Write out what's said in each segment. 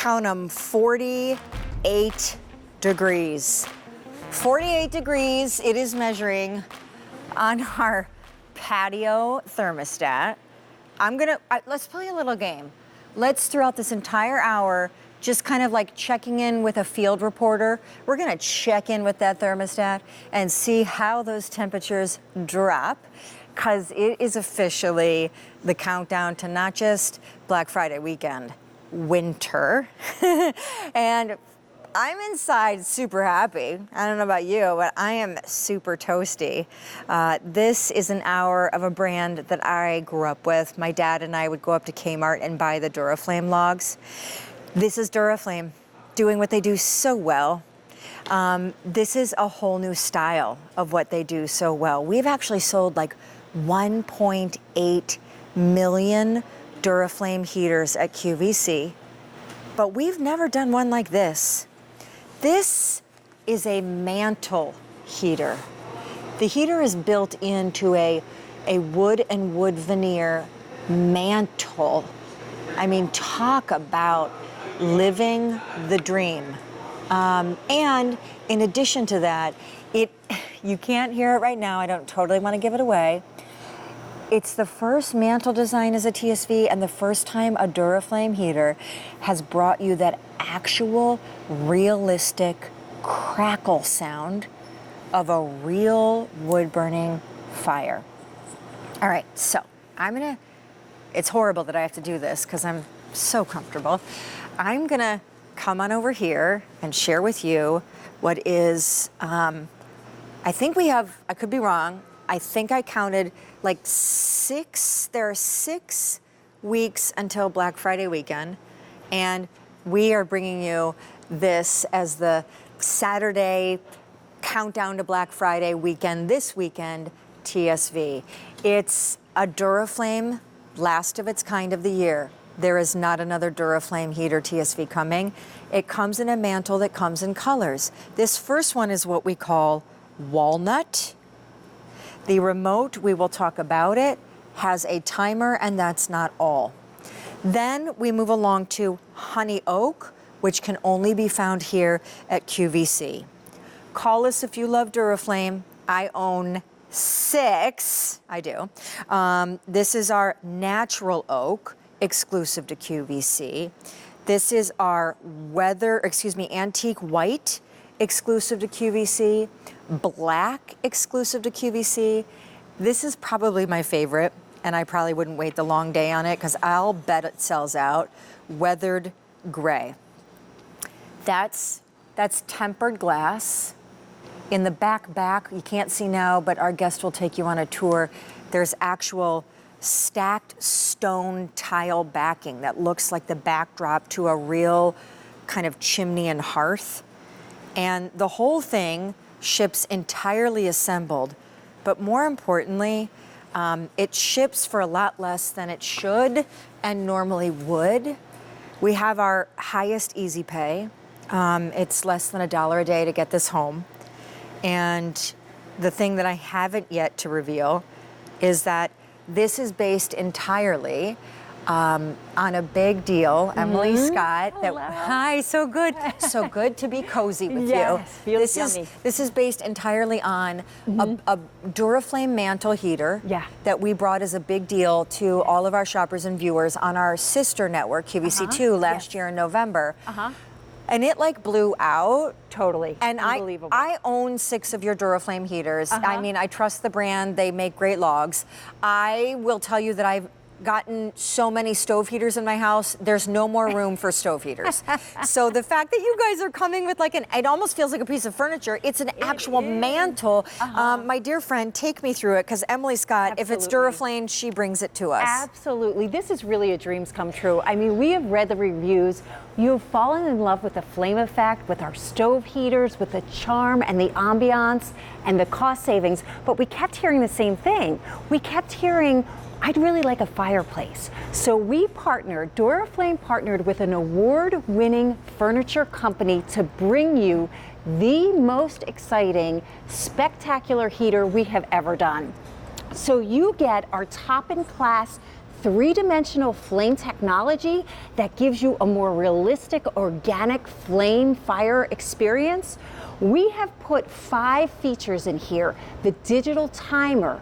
count them, 48 degrees. 48 degrees it is measuring on our patio thermostat. Let's play a little game. Let's, throughout this entire hour, just kind of like checking in with a field reporter. We're gonna check in with that thermostat and see how those temperatures drop, because it is officially the countdown to not just Black Friday weekend, winter. And I'm inside super happy. I don't know about you, but I am super toasty. This is an hour of a brand that I grew up with. My dad and I would go up to Kmart and buy the Duraflame logs. This is Duraflame doing what they do so well. This is a whole new style of what they do so well. We've actually sold like 1.8 million Duraflame heaters at QVC, but we've never done one like this. This is a mantle heater. The heater is built into a wood and wood veneer mantle. I mean, talk about living the dream. And in addition to that, you can't hear it right now. I don't totally want to give it away. It's the first mantle design as a TSV and the first time a Duraflame heater has brought you that actual realistic crackle sound of a real wood burning fire. All right, so it's horrible that I have to do this because I'm so comfortable. I'm gonna come on over here and share with you what is, I think we have, I could be wrong, I think I counted like there are 6 weeks until Black Friday weekend, and we are bringing you this as the Saturday countdown to Black Friday weekend, this weekend, TSV. It's a Duraflame, last of its kind of the year. There is not another Duraflame heater TSV coming. It comes in a mantle that comes in colors. This first one is what we call walnut. The remote, we will talk about it, has a timer, and that's not all. Then we move along to honey oak, which can only be found here at QVC. Call us if you love Duraflame. I own 6, I do. This is our natural oak, exclusive to QVC. This is our antique white, exclusive to QVC. Black, exclusive to QVC. This is probably my favorite, and I probably wouldn't wait the long day on it because I'll bet it sells out. Weathered gray. That's tempered glass. In the back, you can't see now, but our guest will take you on a tour. There's actual stacked stone tile backing that looks like the backdrop to a real kind of chimney and hearth. And the whole thing ships entirely assembled, but more importantly, it ships for a lot less than it should and normally would. We have our highest easy pay. It's less than $1 a day to get this home. And the thing that I haven't yet to reveal is that this is based entirely on a big deal, Emily Scott. Hi, so good to be cozy with you. This is based entirely on a Duraflame mantle heater that we brought as a big deal to all of our shoppers and viewers on our sister network, QVC2, last year in November. And it like blew out. Totally. And unbelievable. I own 6 of your Duraflame heaters. I mean, I trust the brand. They make great logs. I will tell you that I've gotten so many stove heaters in my house, there's no more room for stove heaters. So the fact that you guys are coming with like it almost feels like a piece of furniture. It's an actual mantle. My dear friend, take me through it, because Emily Scott, if it's Duraflame, she brings it to us. Absolutely. This is really a dreams come true. I mean, we have read the reviews. You've fallen in love with the flame effect, with our stove heaters, with the charm and the ambiance and the cost savings, but we kept hearing the same thing. We kept hearing, I'd really like a fireplace. So Duraflame partnered with an award-winning furniture company to bring you the most exciting, spectacular heater we have ever done. So you get our top-in-class three-dimensional flame technology that gives you a more realistic, organic flame fire experience. We have put 5 features in here: the digital timer,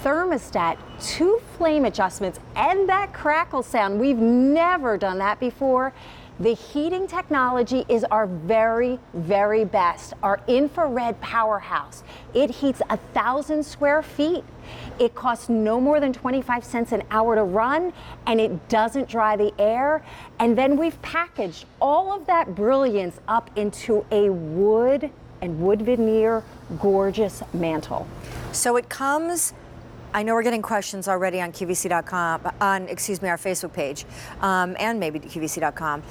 thermostat, 2 flame adjustments, and that crackle sound. We've never done that before. The heating technology is our very, very best, our infrared powerhouse. It heats 1,000 square feet. It costs no more than 25 cents an hour to run, and it doesn't dry the air. And then we've packaged all of that brilliance up into a wood and wood veneer gorgeous mantle. So it comes, I know we're getting questions already on QVC.com, on, excuse me, our Facebook page, and maybe QVC.com.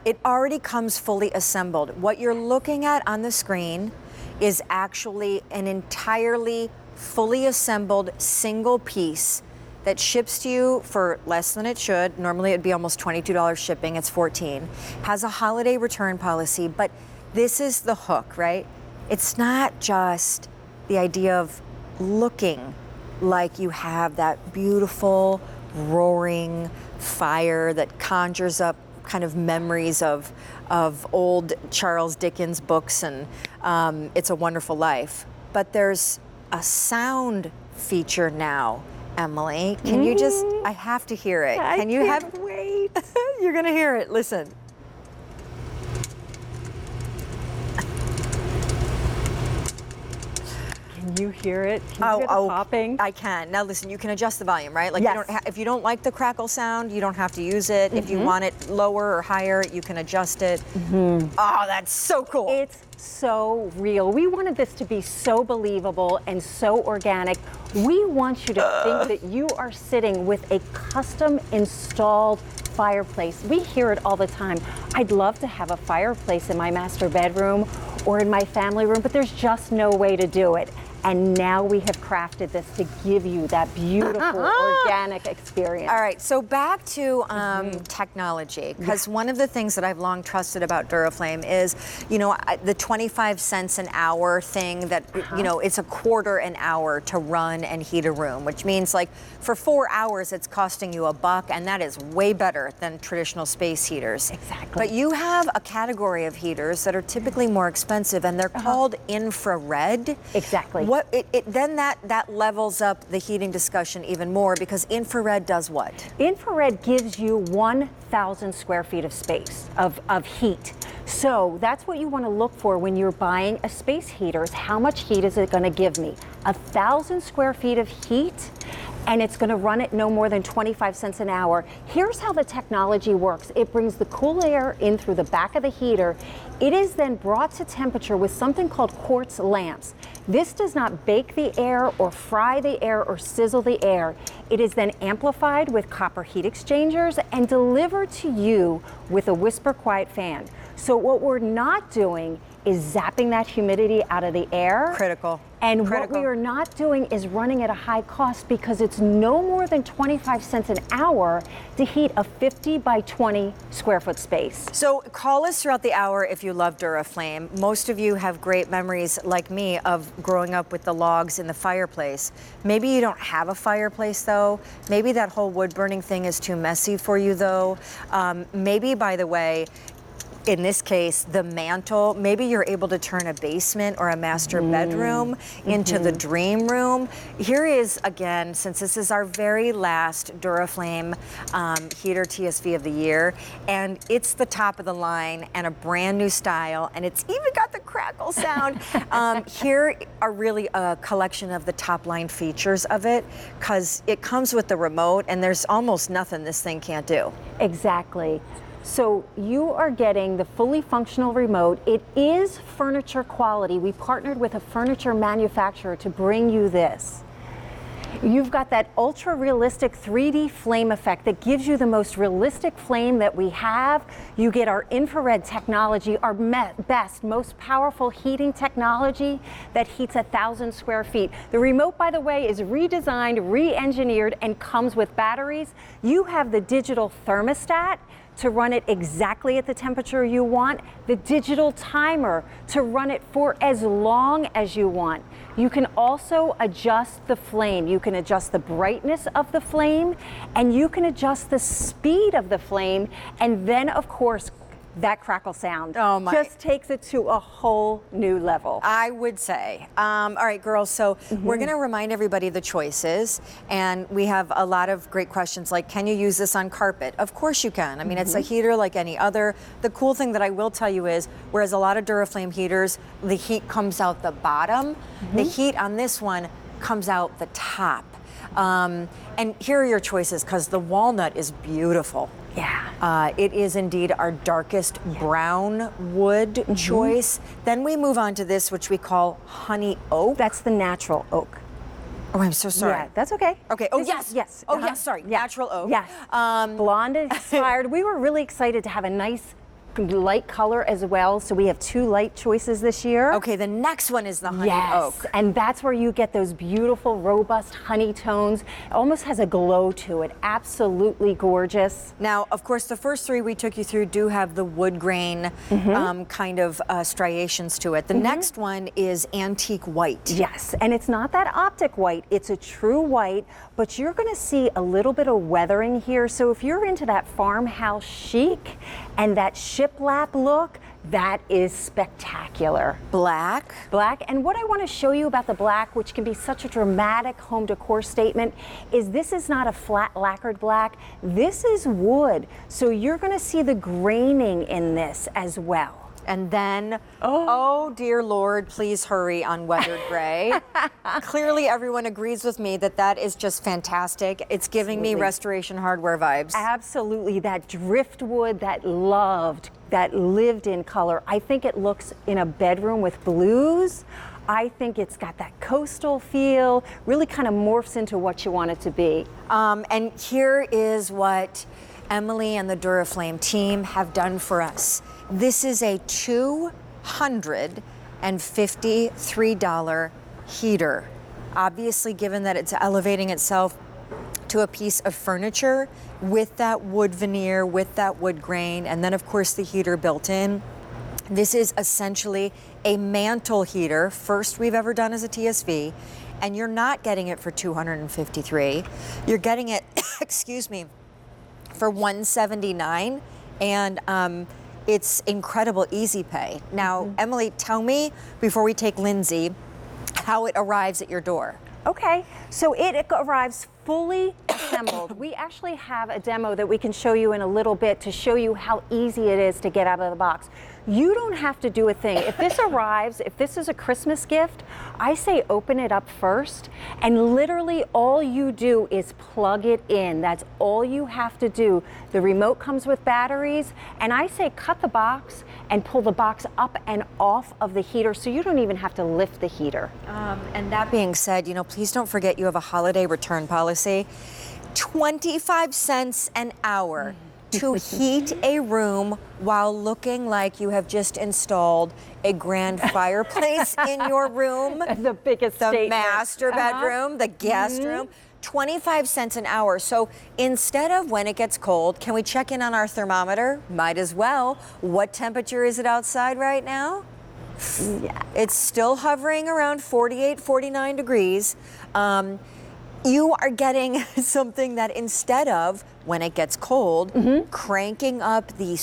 It already comes fully assembled. What you're looking at on the screen is actually an entirely fully assembled single piece that ships to you for less than it should. Normally it'd be almost $22 shipping, it's $14. Has a holiday return policy, but this is the hook, right? It's not just the idea of looking like you have that beautiful roaring fire that conjures up kind of memories of old Charles Dickens books and It's a Wonderful Life. But there's a sound feature now, Emily. Can you just, I have to hear it. Can you have, wait. You're gonna hear it, listen. Can you hear it? Can you hear the popping? I can. Now listen, you can adjust the volume, right? Like yes. you don't if you don't like the crackle sound, you don't have to use it. If you want it lower or higher, you can adjust it. Oh, that's so cool. It's so real. We wanted this to be so believable and so organic. We want you to think that you are sitting with a custom installed fireplace. We hear it all the time. I'd love to have a fireplace in my master bedroom or in my family room, but there's just no way to do it. And now we have crafted this to give you that beautiful organic experience. All right, so back to technology, because one of the things that I've long trusted about Duraflame is, you know, the 25 cents an hour thing that, you know, it's a quarter an hour to run and heat a room, which means like for 4 hours it's costing you $1, and that is way better than traditional space heaters. Exactly. But you have a category of heaters that are typically more expensive, and they're called infrared. Exactly. Then that levels up the heating discussion even more, because infrared does what? Infrared gives you 1,000 square feet of space, of heat. So that's what you want to look for when you're buying a space heater, is how much heat is it going to give me? 1,000 square feet of heat, and it's going to run at no more than 25 cents an hour. Here's how the technology works. It brings the cool air in through the back of the heater. It is then brought to temperature with something called quartz lamps. This does not bake the air or fry the air or sizzle the air. It is then amplified with copper heat exchangers and delivered to you with a whisper quiet fan. So what we're not doing is zapping that humidity out of the air. Critical. And what we are not doing is running at a high cost, because it's no more than 25 cents an hour to heat a 50 by 20 square foot space. So call us throughout the hour if you love Duraflame. Most of you have great memories, like me, of growing up with the logs in the fireplace. Maybe you don't have a fireplace though. Maybe that whole wood burning thing is too messy for you though. Maybe, by the way, in this case, the mantle, maybe you're able to turn a basement or a master bedroom into the dream room. Here is, again, since this is our very last Duraflame heater TSV of the year, and it's the top of the line and a brand new style, and it's even got the crackle sound. Here are really a collection of the top line features of it, because it comes with the remote, and there's almost nothing this thing can't do. Exactly. So you are getting the fully functional remote. It is furniture quality. We partnered with a furniture manufacturer to bring you this. You've got that ultra realistic 3D flame effect that gives you the most realistic flame that we have. You get our infrared technology, our best, most powerful heating technology that heats 1,000 square feet. The remote, by the way, is redesigned, re-engineered, and comes with batteries. You have the digital thermostat. to run it exactly at the temperature you want, the digital timer to run it for as long as you want. You can also adjust the flame. You can adjust the brightness of the flame, and you can adjust the speed of the flame, and then of course that crackle sound just takes it to a whole new level. I would say. All right, girls, so we're gonna remind everybody the choices, and we have a lot of great questions like, can you use this on carpet? Of course you can. I mean, it's a heater like any other. The cool thing that I will tell you is, whereas a lot of Duraflame heaters, the heat comes out the bottom, the heat on this one comes out the top. And here are your choices, because the walnut is beautiful. Yeah. It is indeed our darkest brown wood choice. Then we move on to this, which we call honey oak. That's the natural oak. Oh, I'm so sorry. Yeah, that's okay. Okay. Oh, This yes. is- yes. Oh, yes. Sorry. Natural oak. Yes. Blonde inspired. We were really excited to have a nice light color as well, so we have 2 light choices this year. Okay, the next one is the honey oak. And that's where you get those beautiful, robust honey tones. It almost has a glow to it. Absolutely gorgeous. Now, of course, the first 3 we took you through do have the wood grain kind of striations to it. The next one is antique white. Yes, and it's not that optic white, it's a true white, but you're gonna see a little bit of weathering here. So if you're into that farmhouse chic and that shiplap look, that is spectacular. Black. Black, and what I want to show you about the black, which can be such a dramatic home decor statement, is this is not a flat lacquered black, this is wood. So you're going to see the graining in this as well. And then, oh dear Lord, please hurry on weathered gray. Clearly everyone agrees with me that that is just fantastic. It's giving me Restoration Hardware vibes. Absolutely, that driftwood, that lived in color. I think it looks in a bedroom with blues. I think it's got that coastal feel, really kind of morphs into what you want it to be. And here is what Emily and the Duraflame team have done for us. This is a $253 heater. Obviously, given that it's elevating itself to a piece of furniture with that wood veneer, with that wood grain, and then of course the heater built in. This is essentially a mantle heater, first we've ever done as a TSV, and you're not getting it for $253. You're getting it, excuse me, for $179, and it's incredible easy pay. Now, Emily, tell me, before we take Lindsay, how it arrives at your door. Okay, so it arrives fully assembled. We actually have a demo that we can show you in a little bit to show you how easy it is to get out of the box. You don't have to do a thing. If this arrives, if this is a Christmas gift, I say open it up first, and literally all you do is plug it in. That's all you have to do. The remote comes with batteries, and I say cut the box and pull the box up and off of the heater, so you don't even have to lift the heater. And that being said, you know, please don't forget you have a holiday return policy. 25 cents an hour to heat a room while looking like you have just installed a grand fireplace in your room. The biggest The statement. master bedroom, the guest room. 25 cents an hour. So instead of when it gets cold, can we check in on our thermometer? Might as well. What temperature is it outside right now? Yeah. It's still hovering around 48, 49 degrees. You are getting something that instead of, when it gets cold, cranking up the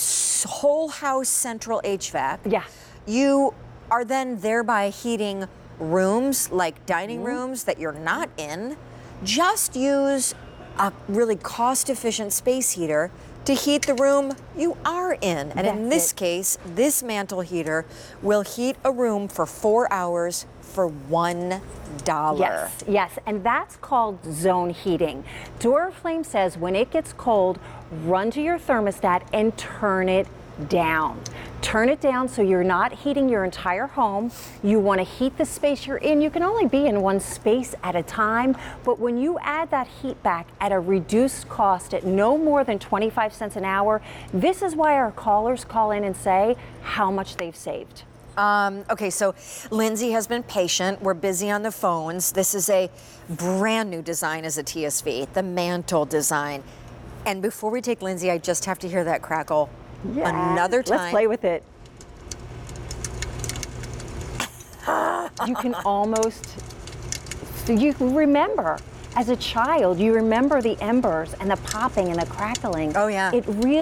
whole house central HVAC, you are then thereby heating rooms like dining rooms that you're not in. Just use a really cost-efficient space heater to heat the room you are in. And in this case, this mantle heater will heat a room for 4 hours for $1. Yes, and that's called zone heating. Duraflame says when it gets cold, run to your thermostat and turn it down. Turn it down so you're not heating your entire home. You want to heat the space you're in. You can only be in one space at a time, but when you add that heat back at a reduced cost at no more than 25 cents an hour, this is why our callers call in and say how much they've saved. Okay, so Lindsay has been patient. We're busy on the phones. This is a brand new design as a TSV, the mantle design. And before we take Lindsay, I just have to hear that crackle Yes. another time. Let's play with it. You can almost, you remember, as a child, you remember the embers and the popping and the crackling. Oh, yeah. It really